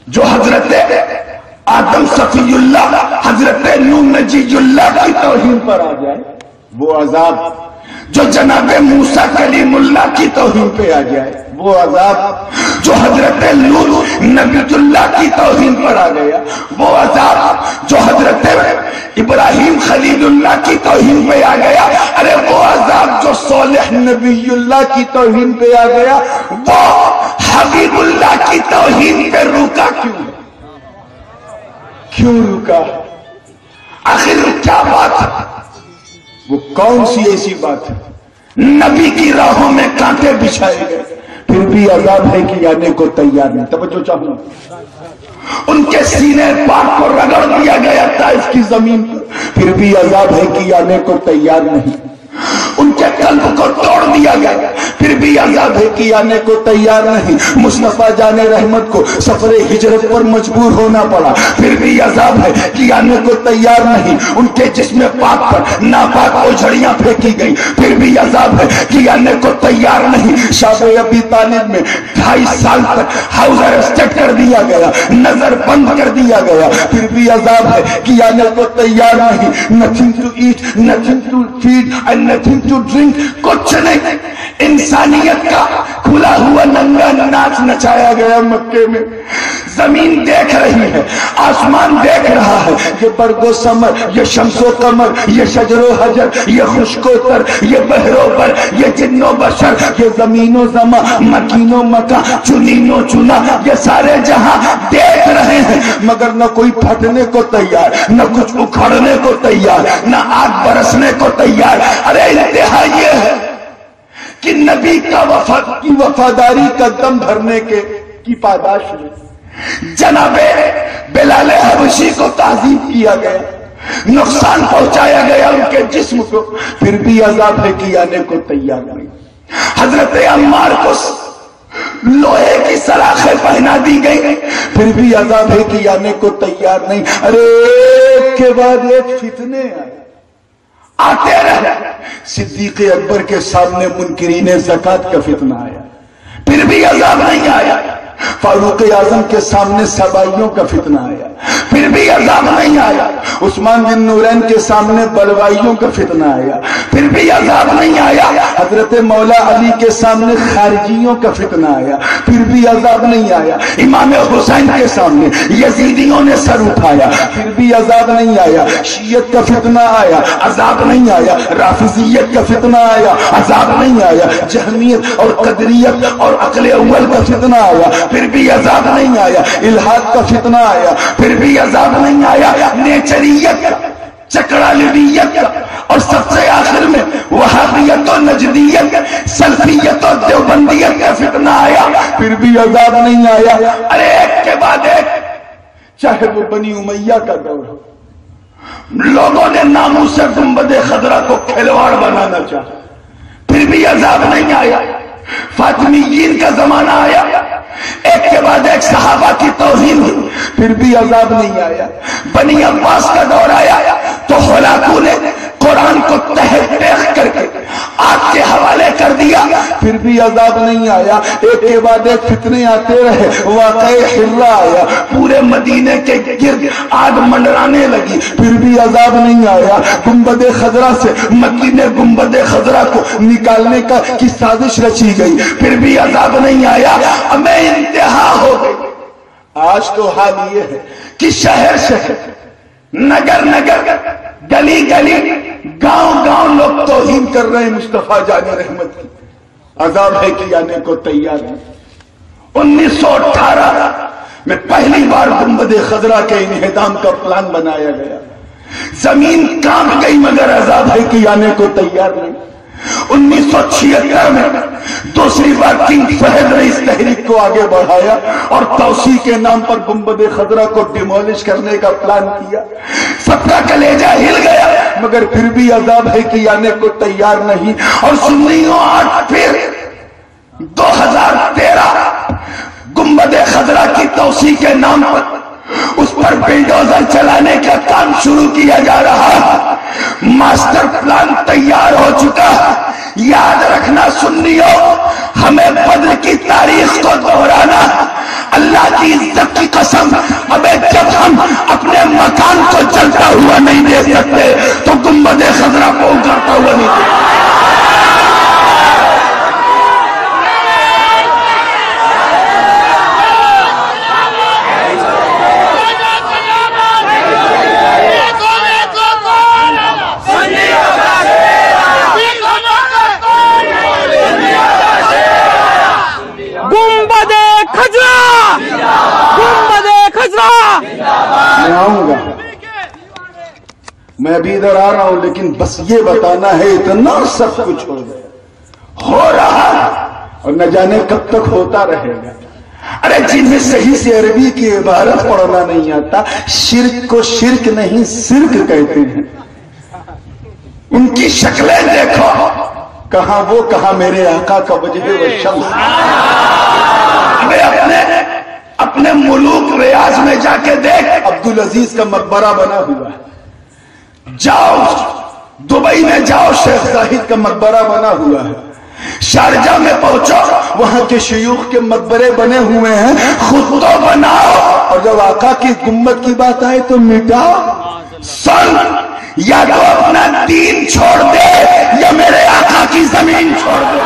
جو حضرت آدم صفی اللہ حضرت نوح نجی اللہ کی توہین پر آ جائے وہ عذاب، جو جناب موسیٰ کلیم اللہ کی توہین پہ آ جائے وہ عذاب، جو حضرت لوط نبی اللہ کی توہین پر آ گیا وہ عذاب، جو حضرت ابراہیم خلیل اللہ کی توہین پہ آ گیا ارے وہ عذاب، جو صالح نبی اللہ کی توہین پہ آ گیا وہ حبیب اللہ کی توہین پہ رکا کیوں رکا؟ آخر کیا بات ہے؟ وہ کون سی ایسی بات ہے؟ نبی کی راہوں میں کانٹے بچھائے گئے پھر بھی عذاب ہے کہ آنے کو تیار نہیں. توجہ چاہوں، ان کے سینے پاک کو رگڑ دیا گیا طائف کی زمین پر پھر بھی عذاب ہے کہ آنے کو تیار نہیں. ان کے قلب کو توڑ دیا گیا پھر بھی عذاب ہے کہ آنے کو تیار نہیں. مصطفیٰ جان رحمت کو سفر ہجرت پر مجبور ہونا پڑا پھر بھی عذاب ہے کہ آنے کو تیار نہیں. ان کے جسم پاک پر ناپاک اوجھڑیاں پھینکی گئی پھر بھی عذاب ہے کہ آنے کو تیار نہیں. شاب ابی طالب میں 2.5 سال تک ہاؤس ارسٹ کر دیا گیا، نظر بند کر دیا گیا پھر بھی عذاب ہے کہ آنے کو تیار نہیں. nothing to eat, nothing to feed and nothing to drink، کچھ نہیں. انسانیت کا کھلا ہوا ننگا ناچ نچایا گیا مکے میں. زمین دیکھ رہی ہے، آسمان دیکھ رہا ہے، یہ برگ و ثمر، یہ شمس و قمر، یہ شجر و حجر، یہ خشک و تر، یہ بحر و بر، یہ جن و بشر، یہ زمین و زمان، مکین و مکان، چنین و چنا، یہ سارے جہاں دیکھ رہے ہیں مگر نہ کوئی پھٹنے کو تیار، نہ کچھ اکھڑنے کو تیار، نہ آگ برسنے کو تیار. ارے انتہا یہ ہے کہ نبی کا وفاداری کا دم بھرنے کی پاداش میں جناب بلال حبشی کو تعظیم کیا گیا، نقصان پہنچایا گیا ان کے جسم کو پھر بھی عذاب ہے کہ آنے کو تیار نہیں. حضرت عمار کو لوہے کی سلاخیں پہنا دی گئی پھر بھی عذاب ہے کہ آنے کو تیار نہیں. ارے ایک کے بعد ایک فتنے آتے رہے. صدیق اکبر کے سامنے منکرین زکات کا فتنہ آیا پھر بھی عذاب نہیں آیا. فاروق اعظم کے سامنے سبائیوں کا فتنہ آیا پھر بھی عذاب نہیں آیا. عثمان بن نورین کے سامنے بلوائیوں کا فتنہ آیا پھر بھی عذاب نہیں آیا. حضرت مولا علی کے سامنے خارجیوں کا فتنہ آیا پھر بھی عذاب نہیں آیا. امام حسین کے سامنے یزیدیوں نے سر اٹھایا پھر بھی عذاب نہیں آیا. شیعت کا فتنہ آیا عذاب نہیں آیا. رافضیت کا فتنہ آیا عذاب نہیں آیا. جہمیت اور قدریت اور عقل اول کا فتنہ آیا پھر بھی عذاب نہیں آیا. الحاد کا فتنہ آیا پھر بھی عذاب نہیں آیا. نیچریت کا، چکڑالویت کا، اور سب سے آخر میں وہابیت و نجدیت، سلفیت و دیوبندیت کا فتنہ آیا پھر بھی عذاب نہیں آیا. ارے ایک کے بعد ایک، چاہے وہ بنی امیہ کا دور ہو، لوگوں نے ناموس سے گنبد خضرا کو کھلواڑ بنانا چاہا پھر بھی عذاب نہیں آیا. فاطمیین کا زمانہ آیا، ایک کے بعد ایک صحابہ کی توہین ہوئی پھر بھی عذاب نہیں آیا. بنی عباس کا دور آیا تو ہلاکو نے قرآن کو تہہ ٹیخ کر کے آگ کے حوالے کر دیا پھر بھی عذاب نہیں آیا. ایک کے بعد ایک فتنے آتے رہے. واقعہ حرہ آیا، پورے مدینے کے گرد آگ منڈرانے لگی پھر بھی عذاب نہیں آیا. گنبد خضرا سے مکی نے گنبد خضرا کو نکالنے کی سازش رچی گئی پھر بھی عذاب نہیں آیا. ہمیں انتہا ہو گئی. آج تو حال یہ ہے کہ شہر شہر، نگر نگر، گلی گلی، گاؤں گاؤں لوگ توہین کر رہے ہیں مصطفیٰ جان رحمت کی. عذاب ہے کہ آنے کو تیار ہے. 1918 میں پہلی بار گنبد خضرا کے انہدام کا پلان بنایا گیا. زمین کانپ گئی مگر عذاب ہے کہ آنے کو تیار نہیں. 1976 میں دوسری بار کنگ فہد نے اس تحریک کو آگے بڑھایا اور توسیع کے نام پر گنبد خضرا کو ڈیمولش کرنے کا پلان کیا. سب کا کلیجہ ہل گیا مگر پھر بھی عذاب ہے کہ آنے کو تیار نہیں. اور سنیوں آج پھر 2013 گنبد خضرا کی توسیع کے نام پر اس پر بلڈوزر چلانے کا کام شروع کیا جا رہا ہے. ماسٹر پلان تیار ہو چکا ہے. یاد رکھنا سنیو، ہمیں بدر کی تاریخ کو دہرانا، اللہ کی عزت کی قسم، ابے جب ہم اپنے مکان کو جلتا ہوا نہیں دیکھ سکتے تو گنبد خضرا کو اگرتا ہوا نہیں دیکھ سکتے۔ میں آؤں گا، میں ابھی ادھر آ رہا ہوں، لیکن بس یہ بتانا ہے اتنا سب کچھ ہو رہا اور نہ جانے کب تک ہوتا رہے گا۔ ارے جنہیں صحیح سے عربی کی عبارت پڑھنا نہیں آتا، شرک کو شرک نہیں سرک کہتے ہیں۔ ان کی شکلیں دیکھو، کہاں وہ کہاں میرے آقا کا وجہ و شمس۔ اپنے ملوک ریاض میں جا کے دیکھ، عبدالعزیز کا مقبرہ بنا ہوا ہے، جاؤ دبئی میں جاؤ، شیخ زاہد کا مقبرہ بنا ہوا ہے، شارجہ میں پہنچو وہاں کے شیوخ کے مقبرے بنے ہوئے ہیں، خود تو بناؤ، اور جب آقا کی گنبد کی بات آئے تو مٹاؤ۔ سن، یا تو اپنا دین چھوڑ دے یا میرے آقا کی زمین چھوڑ دے۔